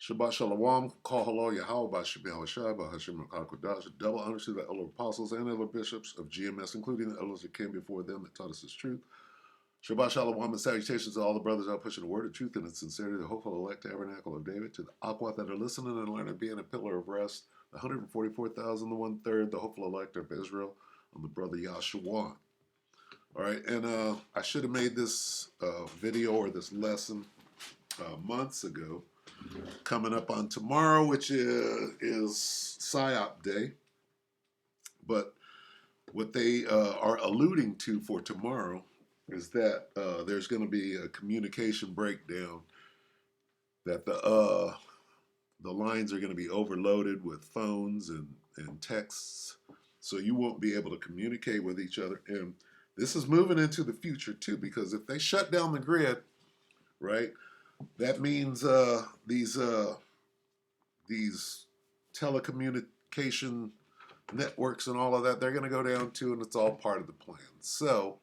Shabbat Shalom, Kol Halo Yahweh Bashim Yahushua Bahashim Kodash, double honor to the elder apostles and elder bishops of GMS, including the elders that came before them that taught us this truth. Shabbat Shalom and salutations to all the brothers out pushing the word of truth and its sincerity, the hopeful elect tabernacle of David, to the Aquat that are listening and learning, being a pillar of rest, the 144,000, the one-third, the hopeful elect of Israel, and the brother Yahshua. All right, and I should have made this video or this lesson months ago. Coming up on tomorrow, which is PSYOP Day. But what they are alluding to for tomorrow is that there's going to be a communication breakdown, that the lines are going to be overloaded with phones and texts, so you won't be able to communicate with each other. And this is moving into the future too, because if they shut down the grid, right, that means these telecommunication networks and all of that, they're going to go down too, and it's all part of the plan. So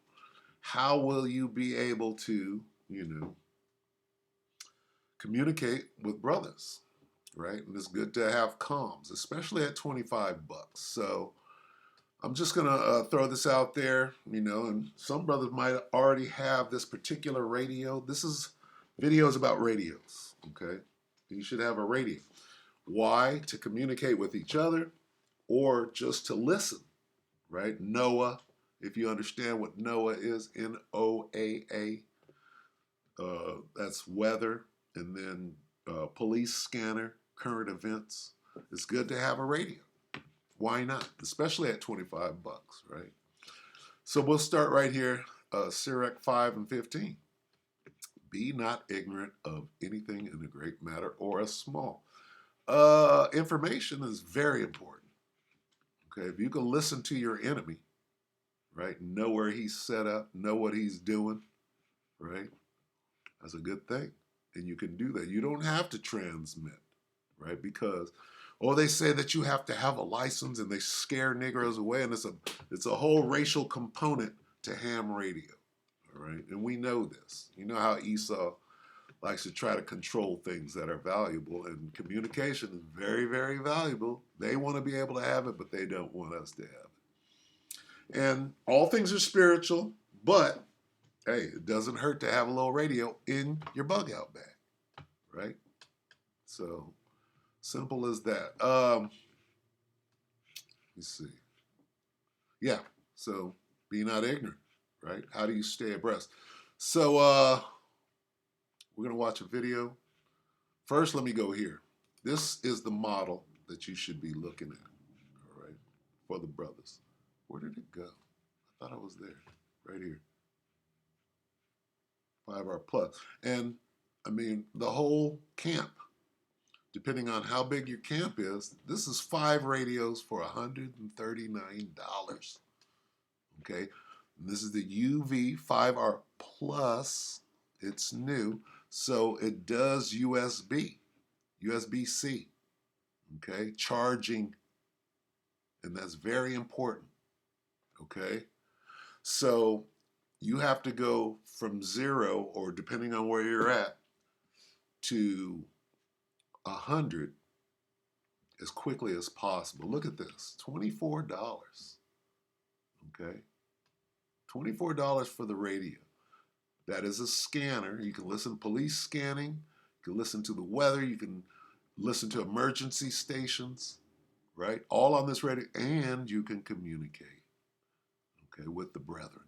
how will you be able to, communicate with brothers, right? And it's good to have comms, especially at 25 bucks. So I'm just going to throw this out there, and some brothers might already have this particular radio. This is videos about radios, okay? You should have a radio. Why? To communicate with each other or just to listen, right? NOAA, if you understand what NOAA is, NOAA, that's weather, and then police scanner, current events. It's good to have a radio. Why not? Especially at 25 bucks, right? So we'll start right here, Sirach 5 and 15. Be not ignorant of anything in a great matter or a small. Information is very important. Okay, if you can listen to your enemy, right, know where he's set up, know what he's doing, right, that's a good thing. And you can do that. You don't have to transmit, right, because, they say that you have to have a license, and they scare Negroes away, and it's a whole racial component to ham radio, all right, and we know this. You know how Esau likes to try to control things that are valuable, and communication is very, very valuable. They want to be able to have it, but they don't want us to have it. And all things are spiritual, but hey, it doesn't hurt to have a little radio in your bug out bag, right? So simple as that. Let's see. Yeah, so be not ignorant, right? How do you stay abreast? So we're going to watch a video. First, let me go here. This is the model that you should be looking at, all right, for the brothers. Where did it go? I thought I was there, right here. 5R plus. And, I mean, the whole camp, depending on how big your camp is, this is 5 radios for $139, okay? And this is the UV 5R plus. It's new, so it does USB-C, okay, charging, and that's very important, okay? So you have to go from 0, or depending on where you're at, to 100 as quickly as possible. Look at this, $24, okay? $24 for the radio. That is a scanner. You can listen to police scanning, you can listen to the weather, you can listen to emergency stations, right? All on this radio, and you can communicate, okay, with the brethren.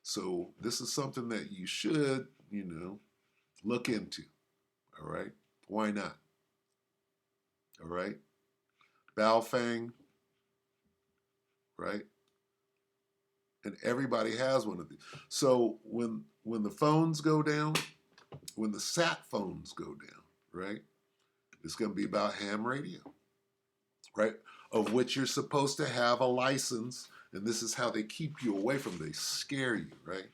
So this is something that you should, look into, all right? Why not? All right? Baofeng, right? And everybody has one of these. So when the phones go down, when the sat phones go down, right, it's going to be about ham radio, right, of which you're supposed to have a license, and this is how they keep you away from them. They scare you, right?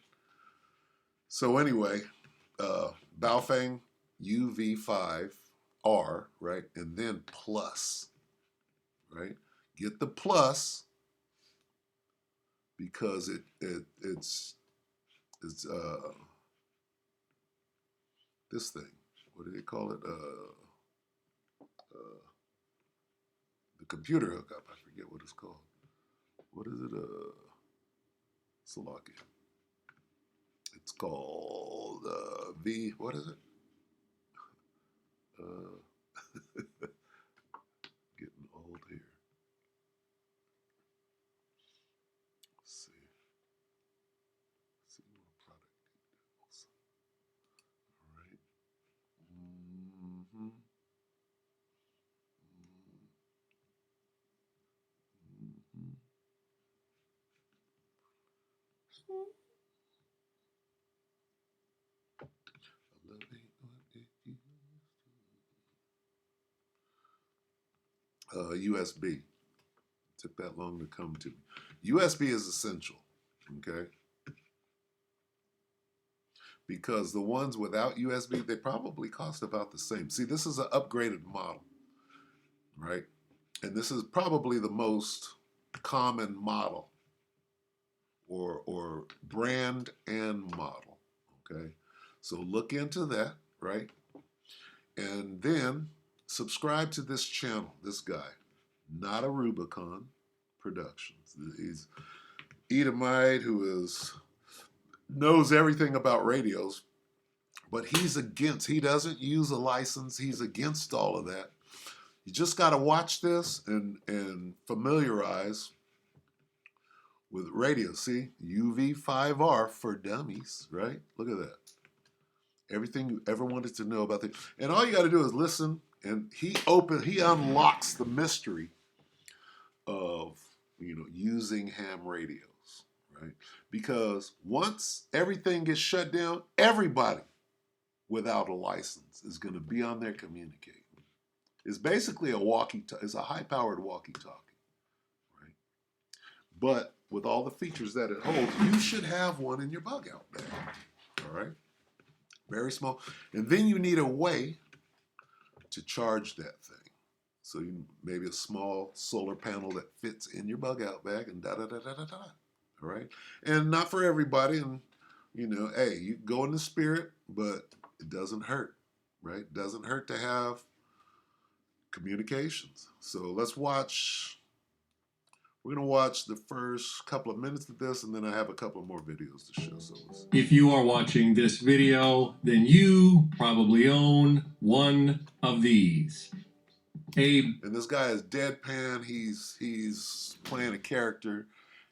So anyway, Baofeng UV5R, right, and then plus, right? Get the plus, because it's this thing. What do they call it? the computer hookup. I forget what it's called. What is it? Slovakia. It's called V. What is it? Getting old here. Let's see. See more product details. All right. Mm-hmm. Mm-hmm. USB. Took that long to come to me. USB is essential, okay? Because the ones without USB, they probably cost about the same. See, this is an upgraded model, right? And this is probably the most common model or brand and model, okay? So look into that, right? And then subscribe to this channel, this guy, Not a Rubicon Productions. He's Edomite who knows everything about radios, but he doesn't use a license. He's against all of that. You just got to watch this and familiarize with radio. See, UV5R for dummies, right? Look at that. Everything you ever wanted to know about it. And all you got to do is listen, and he unlocks the mystery of, using ham radios, right? Because once everything gets shut down, everybody without a license is going to be on there communicating. It's basically it's a high-powered walkie-talkie, right? But with all the features that it holds, you should have one in your bug out bag, all right? Very small. And then you need a way to charge that thing. So maybe a small solar panel that fits in your bug out bag and da-da-da-da-da-da, all right? And not for everybody, and, hey, you go in the spirit, but it doesn't hurt, right? It doesn't hurt to have communications. So we're going to watch the first couple of minutes of this, and then I have a couple more videos to show. So if you are watching this video, then you probably own one of these. And this guy is deadpan. He's playing a character,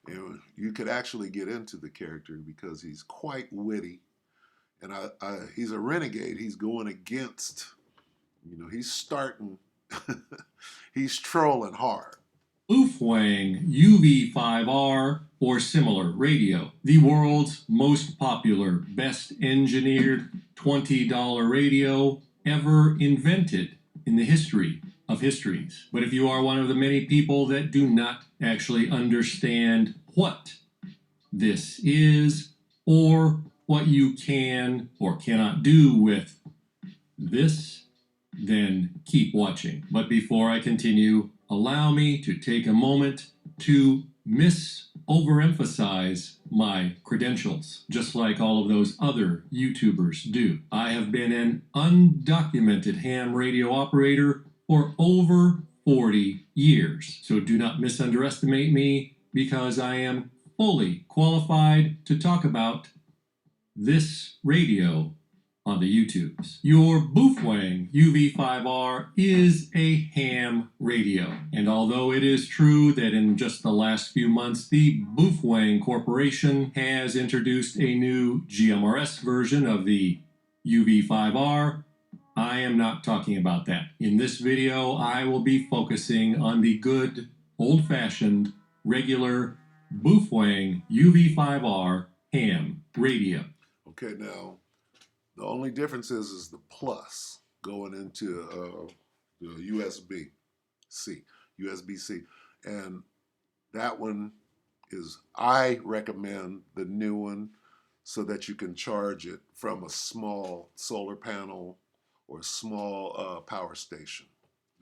and you could actually get into the character because he's quite witty. And he's a renegade. He's going against, he's starting, he's trolling hard. Boofwang UV5R or similar radio, the world's most popular, best engineered $20 radio ever invented in the history of histories. But if you are one of the many people that do not actually understand what this is or what you can or cannot do with this, then keep watching. But before I continue, allow me to take a moment to overemphasize my credentials, just like all of those other YouTubers do. I have been an undocumented ham radio operator for over 40 years. So do not misunderestimate me, because I am fully qualified to talk about this radio on the YouTubes. Your Boofwang UV5R is a ham radio, and although it is true that in just the last few months the Boofwang Corporation has introduced a new GMRS version of the UV5R, I am not talking about that. In this video, I will be focusing on the good, old-fashioned, regular Boofwang UV5R ham radio. Okay, now the only difference is the plus going into the USB-C, USB-C. And that one I recommend the new one so that you can charge it from a small solar panel or a small power station.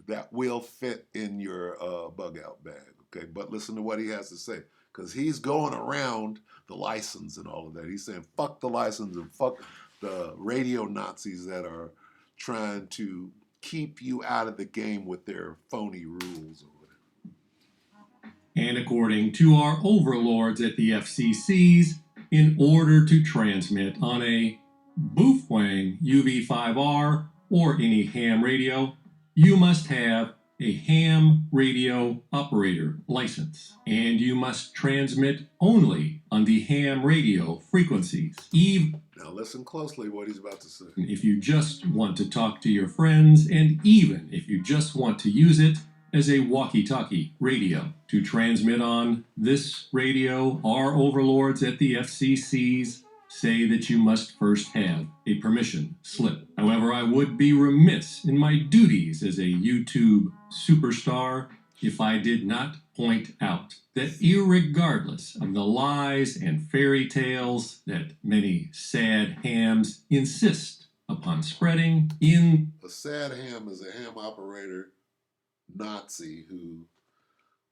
That will fit in your bug out bag, okay? But listen to what he has to say, because he's going around the license and all of that. He's saying, fuck the license and fuck the radio Nazis that are trying to keep you out of the game with their phony rules or whatever. And according to our overlords at the FCC's, in order to transmit on a Boofwang UV5R or any ham radio, you must have a ham radio operator license, and you must transmit only on the ham radio frequencies. Now listen closely what he's about to say. If you just want to talk to your friends, and even if you just want to use it as a walkie-talkie radio to transmit on this radio, our overlords at the FCC's say that you must first have a permission slip. However, I would be remiss in my duties as a YouTube superstar if I did not point out that irregardless of the lies and fairy tales that many sad hams insist upon spreading in... A sad ham is a ham operator Nazi who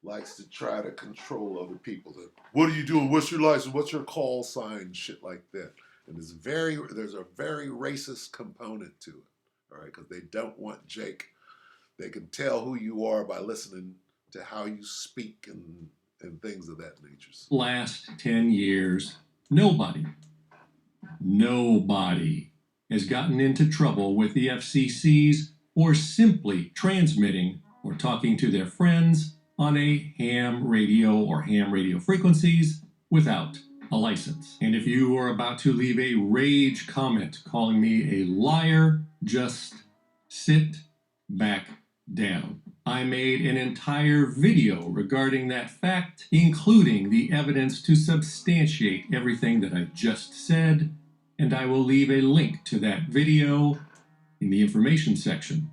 likes to try to control other people. That, what are you doing? What's your license? What's your call sign? Shit like that. And there's a very racist component to it. All right, because they don't want Jake. They can tell who you are by listening to how you speak and things of that nature. Last 10 years, nobody has gotten into trouble with the FCC's or simply transmitting or talking to their friends on a ham radio or ham radio frequencies without a license. And if you are about to leave a rage comment calling me a liar, just sit back down. I made an entire video regarding that fact, including the evidence to substantiate everything that I just said, and I will leave a link to that video in the information section.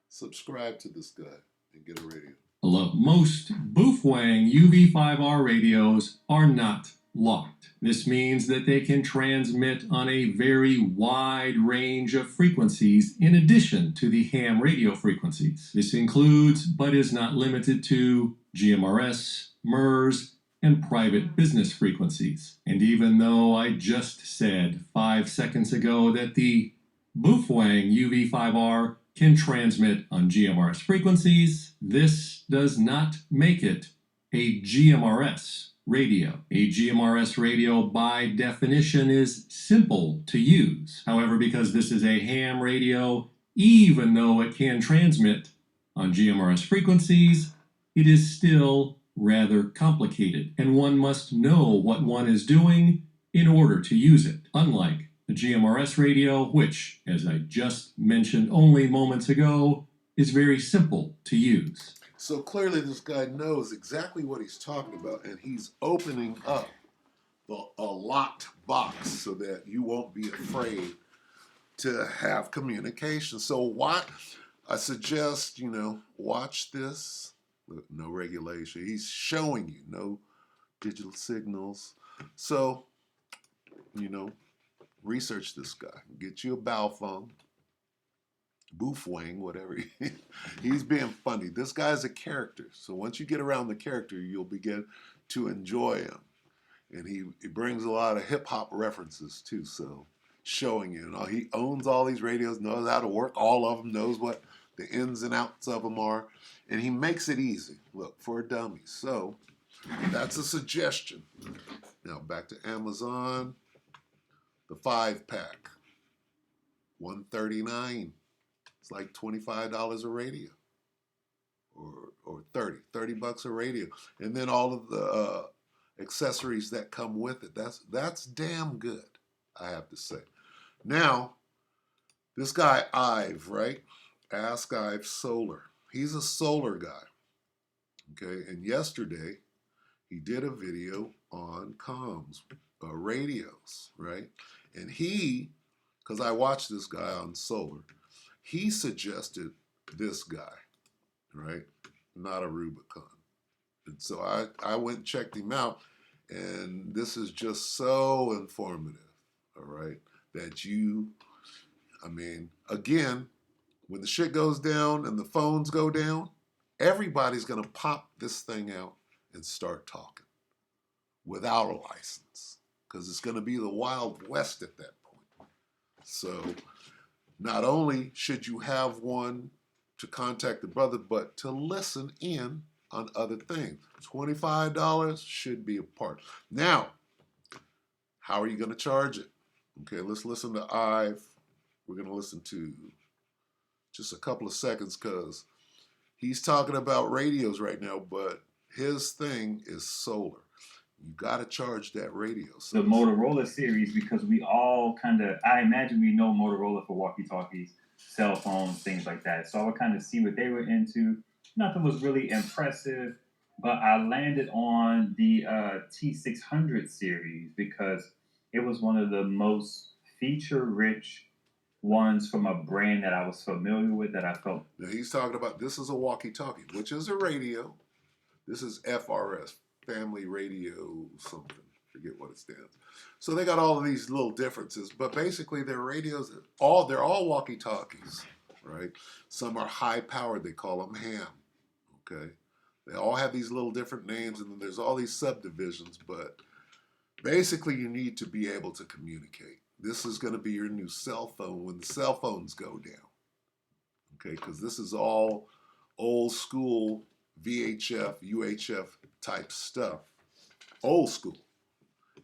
Subscribe to this guy and get a radio. Hello. Most Boofwang UV5R radios are not locked. This means that they can transmit on a very wide range of frequencies in addition to the ham radio frequencies. This includes, but is not limited to, GMRS, MERS, and private business frequencies. And even though I just said 5 seconds ago that the Boofwang UV5R can transmit on GMRS frequencies, this does not make it a GMRS radio. A GMRS radio, by definition, is simple to use. However, because this is a ham radio, even though it can transmit on GMRS frequencies, it is still rather complicated, and one must know what one is doing in order to use it. Unlike the GMRS radio, which, as I just mentioned only moments ago, is very simple to use. So clearly this guy knows exactly what he's talking about, and he's opening up a locked box so that you won't be afraid to have communication. So what I suggest, watch this. Look, no regulation. He's showing you no digital signals. So, research this guy. Get you a bow phone. Boofwang, whatever. He's being funny. This guy's a character. So once you get around the character, you'll begin to enjoy him. And he brings a lot of hip-hop references, too. So showing you. He owns all these radios, knows how to work all of them, knows what the ins and outs of them are. And he makes it easy. Look, for a dummy. So that's a suggestion. Now back to Amazon. The 5-pack. $139. It's like $25 a radio, or $30 a radio, and then all of the accessories that come with it. That's damn good, I have to say. Now, this guy Ive, right? Ask Ive Solar. He's a solar guy, okay? And yesterday, he did a video on comms, radios, right? And because I watched this guy on solar, he suggested this guy, right? Not a Rubicon. And so I went and checked him out, and this is just so informative, all right? That again, when the shit goes down and the phones go down, everybody's going to pop this thing out and start talking without a license, because it's going to be the Wild West at that point. So Not only should you have one to contact the brother, but to listen in on other things. $25 should be a part. Now, how are you going to charge it? Okay, let's listen to Ive. We're going to listen to just a couple of seconds because he's talking about radios right now, but his thing is solar. You got to charge that radio. So the Motorola series, because we all kind of, I imagine we know Motorola for walkie-talkies, cell phones, things like that. So I would kind of see what they were into. Nothing was really impressive, but I landed on the T600 series because it was one of the most feature-rich ones from a brand that I was familiar with that I felt. Now he's talking about this is a walkie-talkie, which is a radio. This is FRS, Family Radio something. Forget what it stands. So they got all of these little differences, but basically their radios, they're all walkie-talkies, right? Some are high-powered. They call them ham. Okay, they all have these little different names, and then there's all these subdivisions. But basically, you need to be able to communicate. This is going to be your new cell phone when the cell phones go down. Okay, because this is all old school VHF, UHF type stuff, old school,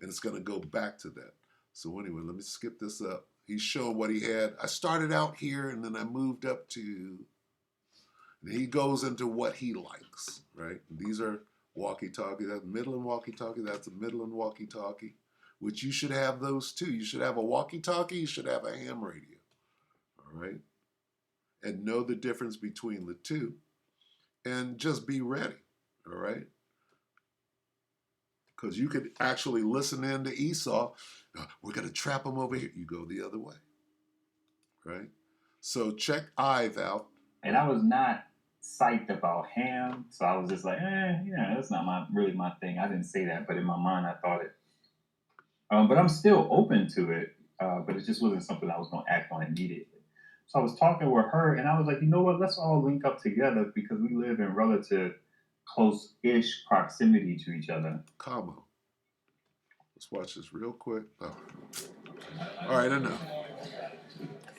and it's going to go back to that. So anyway, let me skip this up. He's showing what he had. I started out here, and then I moved up to. And he goes into what he likes, right? And these are walkie-talkie. That's Midland walkie-talkie. That's a Midland walkie-talkie, which you should have those too. You should have a walkie-talkie. You should have a ham radio, all right? And know the difference between the two. And just be ready, all right? Because you could actually listen in to Esau. We're going to trap him over here. You go the other way, right? So check Ive out. And I was not psyched about ham, so I was just like, that's not really my thing. I didn't say that, but in my mind I thought it. But I'm still open to it, but it just wasn't something I was going to act on immediately. So I was talking with her, and I was like, you know what, let's all link up together because we live in relative close-ish proximity to each other. Combo. Let's watch this real quick. Oh. All right, enough.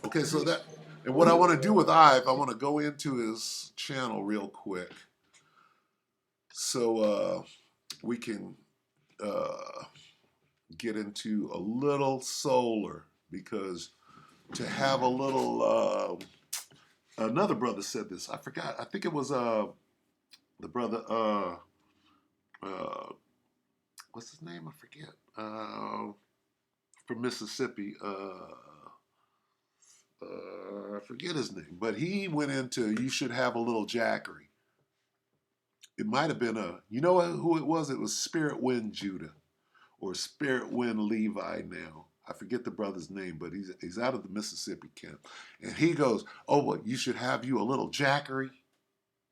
Okay, so that... And what I want to do with Ive, I want to go into his channel real quick so we can get into a little solar because to have a little, another brother said this. I forgot. I think it was the brother, what's his name? I forget. From Mississippi. I forget his name, but he went into you should have a little jackery. It might have been you know who it was? It was Spirit Wind Judah or Spirit Wind Levi now. I forget the brother's name, but he's out of the Mississippi camp. And he goes, oh, well, you should have you a little jackery,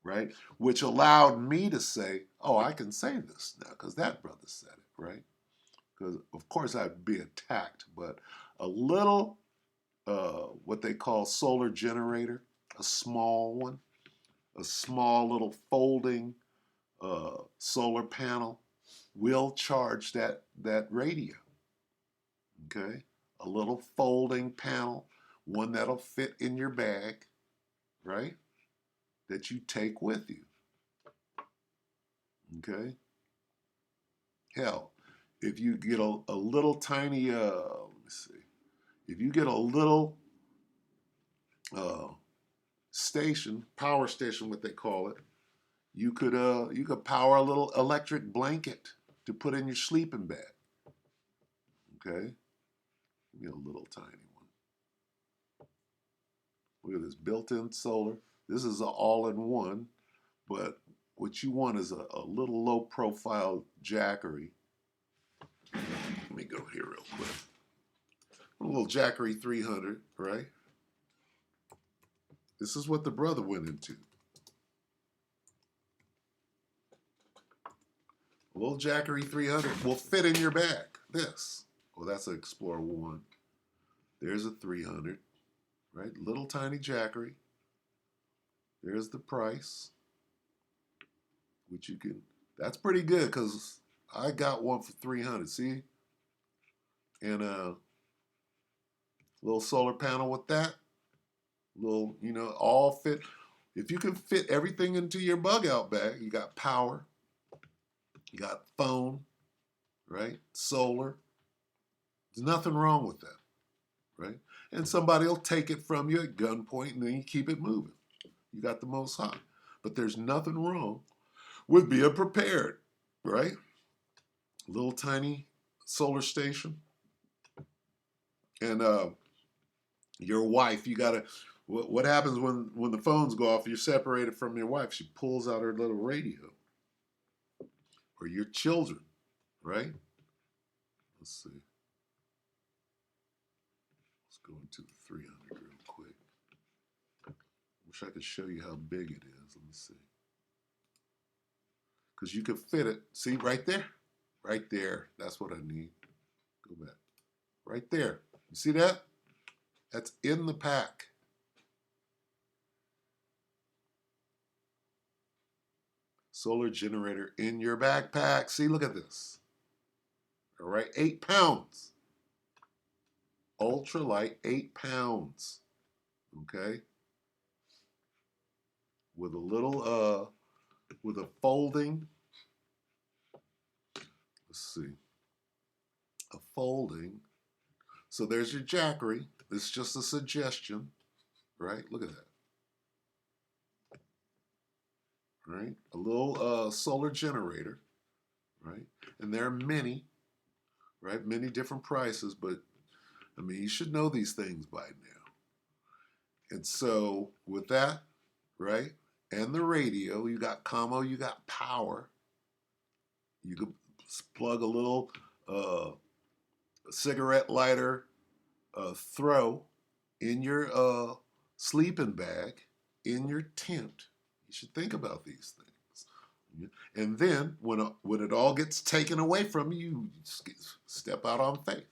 right? Which allowed me to say, oh, I can say this now because that brother said it, right? Because, of course, I'd be attacked, but a little... what they call solar generator, a small one, a small little folding solar panel will charge that radio. Okay, a little folding panel, one that'll fit in your bag, right? That you take with you. Okay. Hell, if you get a little tiny, let me see. If you get a little station, power station, what they call it, you could power a little electric blanket to put in your sleeping bag. Okay, get a little tiny one. Look at this built-in solar. This is an all-in-one, but what you want is a little low-profile jackery. Let me go here real quick. A little Jackery 300, right? This is what the brother went into. A little Jackery 300 will fit in your bag. This. Well, that's an Explorer 1. There's a 300, right? Little tiny Jackery. There's the price, which you can, that's pretty good because I got one for 300, see? And little solar panel with that, Little, all fit. If you can fit everything into your bug out bag, you got power, you got phone, right? Solar. There's nothing wrong with that, right? And somebody will take it from you at gunpoint and then you keep it moving. You got the Most High. But there's nothing wrong with being prepared, right? Little tiny solar station. And your wife, you got to, what happens when the phones go off, you're separated from your wife. She pulls out her little radio. Or your children, right? Let's see. Let's go into the 300 real quick. Wish I could show you how big it is. Let me see. Because you could fit it. See, right there? Right there. That's what I need. Go back. Right there. You see that? That's in the pack. Solar generator in your backpack. See, look at this. All right, 8 pounds. Ultralight, 8 pounds. Okay? With a little, with a folding, let's see, a folding. So there's your jackery. It's just a suggestion, right? Look at that. Right? A little solar generator, right? And there are many, right? Many different prices, but I mean, you should know these things by now. And so with that, right? And the radio, you got commo, you got power. You could plug a little cigarette lighter throw in your sleeping bag in your tent. You should think about these things. And then when it all gets taken away from you, you step out on faith,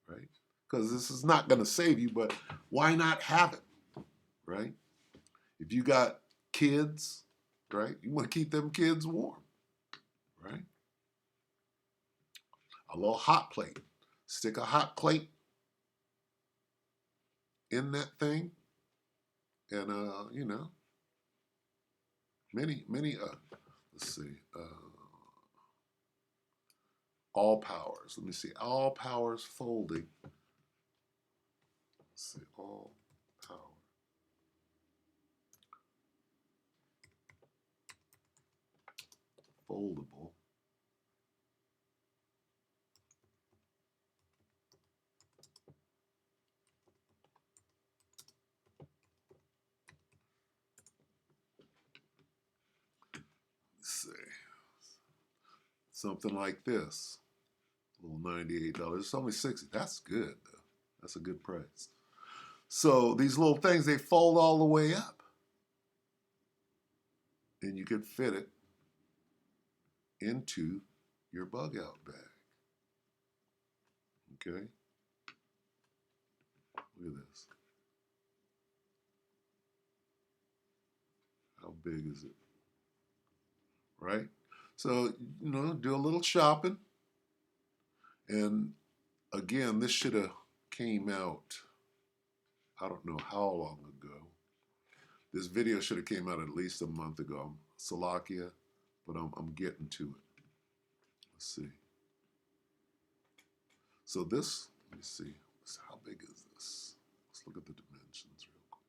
right? Because this is not going to save you, but why not have it, right? If you got kids, right, you want to keep them kids warm, right? A little hot plate. Stick a hot plate in that thing, and many let's see, all powers. Let me see, all powers folding. Let's see, all power foldable. Let's see, something like this. A little $98. It's only $60. That's good though. That's a good price. So these little things, they fold all the way up. And you can fit it into your bug out bag. Okay? Look at this. How big is it? Right? So, do a little shopping. And again, this should have came out, I don't know how long ago. This video should have came out at least a month ago. Salakia, but I'm getting to it. Let's see. So this, let me see. How big is this? Let's look at the dimensions real quick.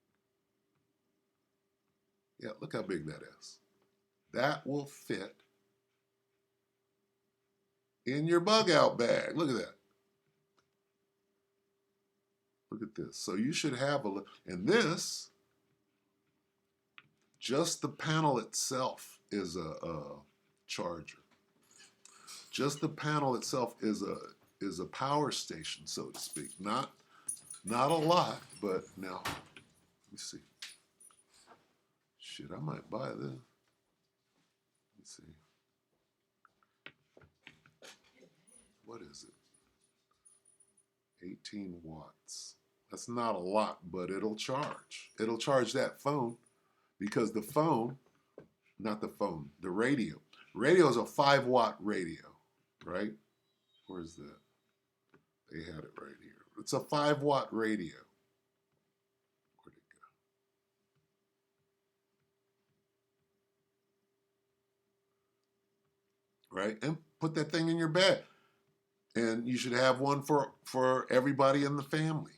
Yeah, look how big that is. That will fit in your bug out bag. Look at that. Look at this. So you should have and this, just the panel itself is a charger. Just the panel itself is a power station, so to speak. Not a lot, but now, let me see. Shit, I might buy this. Let me see. What is it? 18 watts. That's not a lot, but it'll charge. It'll charge that phone because the phone, not the phone, the radio. Radio is a 5-watt radio, right? Where's that? They had it right here. It's a 5-watt radio. Where'd it go? right? And put that thing in your bag. And you should have one for everybody in the family,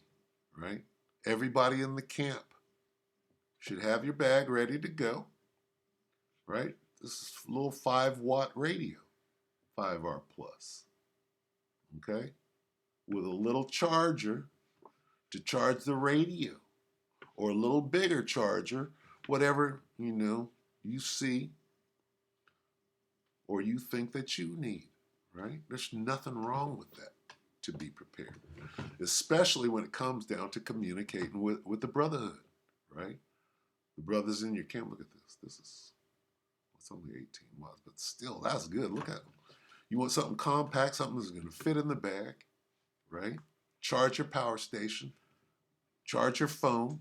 right? Everybody in the camp should have your bag ready to go, right? This is a little 5-watt radio, 5R plus, okay? With a little charger to charge the radio, or a little bigger charger, whatever, you see or you think that you need, right? There's nothing wrong with that, to be prepared, especially when it comes down to communicating with the brotherhood, right? The brothers in your camp. Look at this. It's only 18 months, but still, that's good. Look at them. You want something compact, something that's going to fit in the bag, right? Charge your power station, charge your phone,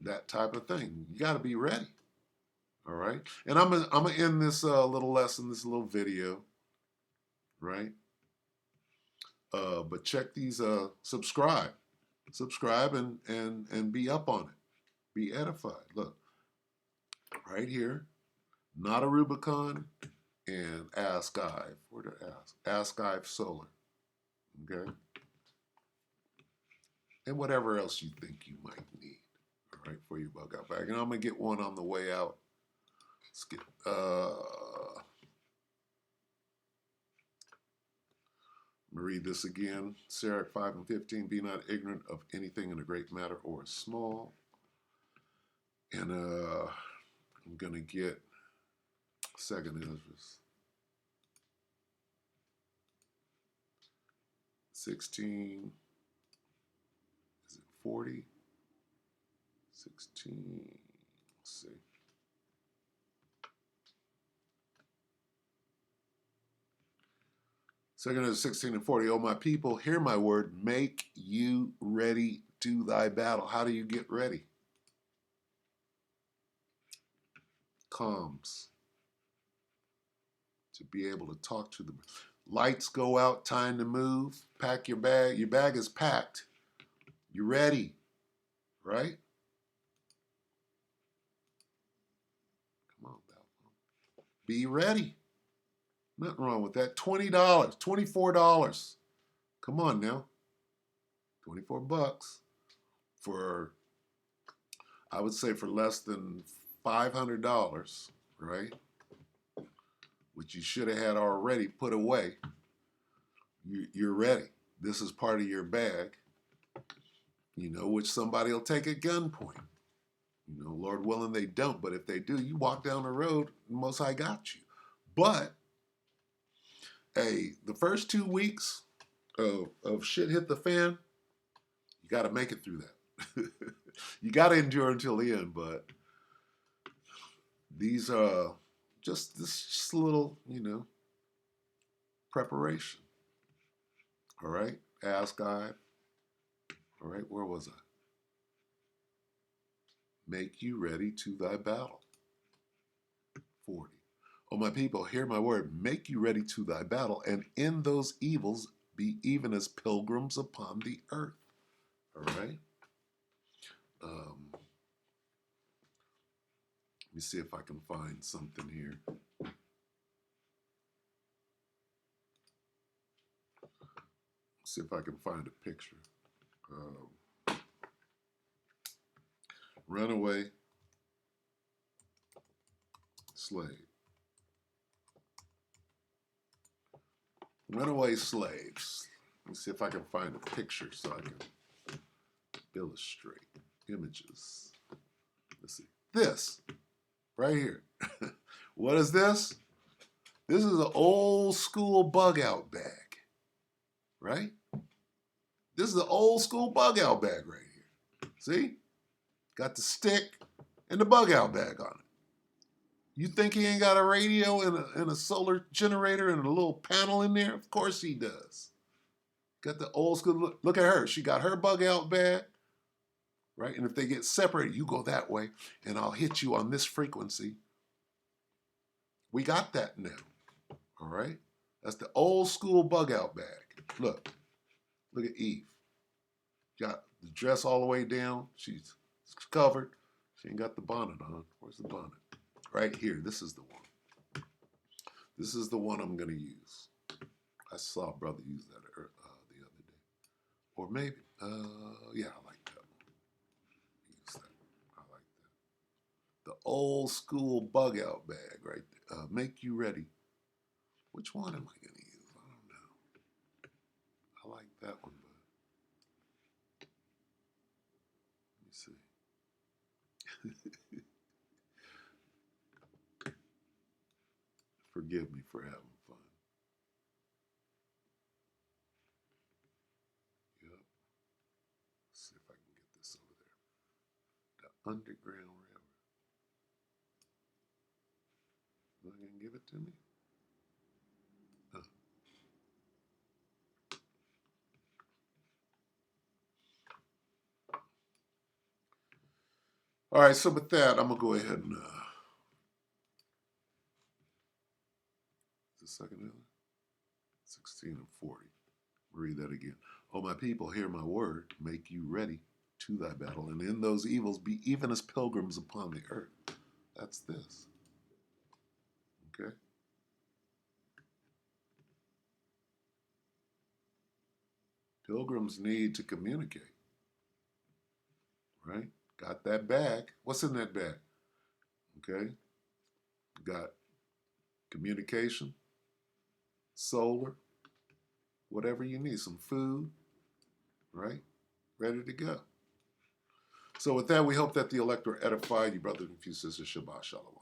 that type of thing. You got to be ready. All right. And I'm gonna end this little lesson, this little video, right? But check these. Subscribe and be up on it. Be edified. Look, right here, not a Rubicon and Ask Ive. Where to Ask Ive Solar. Okay. And whatever else you think you might need. All right, for your bug out bag. And I'm gonna get one on the way out. Let's get I'm gonna read this again. Sirach 5:15. Be not ignorant of anything in a great matter or a small. And I'm gonna get 2nd Ezra 16. Is it 40? 16. Let's see. Second is 16 and 40. Oh, my people, hear my word. Make you ready to thy battle. How do you get ready? Comms. To be able to talk to the lights go out, time to move. Pack your bag. Your bag is packed. You're ready, right? Come on, Bell. Be ready. Nothing wrong with that. $20, $24. Come on now. $24 for, I would say, for less than $500, right? Which you should have had already put away. You're ready. This is part of your bag, which somebody will take at gunpoint. Lord willing, they don't. But if they do, you walk down the road, the Most High got you. But, hey, the first 2 weeks of shit hit the fan, you got to make it through that. You got to endure until the end. But these are just a little, preparation. All right? Ask God. All right, where was I? Make you ready to thy battle. 40. Oh, my people, hear my word. Make you ready to thy battle, and in those evils be even as pilgrims upon the earth. All right? Let me see if I can find something here. See if I can find a picture. Runaway slave. Runaway slaves. Let me see if I can find a picture so I can illustrate images. Let's see. This right here. What is this? This is an old school bug out bag, right? This is an old school bug out bag right here. See? Got the stick and the bug out bag on it. You think he ain't got a radio and a solar generator and a little panel in there? Of course he does. Got the old school, look at her. She got her bug out bag, right? And if they get separated, you go that way and I'll hit you on this frequency. We got that now, all right? That's the old school bug out bag. Look at Eve. Got the dress all the way down. She's covered. She ain't got the bonnet on. Where's the bonnet? Right here, this is the one. This is the one I'm going to use. I saw a brother use that the other day. Or maybe, yeah, I like that one. Use that. I like that. The old school bug out bag right there. Make you ready. Which one am I going to use? I don't know. I like that one, but let me see. Forgive me for having fun. Yep. Let's see if I can get this over there. The Underground River. Is that going to give it to me? Huh. All right, so with that, I'm going to go ahead and the second other? 16 and 40. Read that again. Oh, my people, hear my word. Make you ready to thy battle. And in those evils, be even as pilgrims upon the earth. That's this. Okay? Pilgrims need to communicate. Right? Got that bag. What's in that bag? Okay? Got communication, solar, whatever you need, some food, right? Ready to go. So with that, we hope that the elector edified you, brothers and sisters. Shabbat Shalom.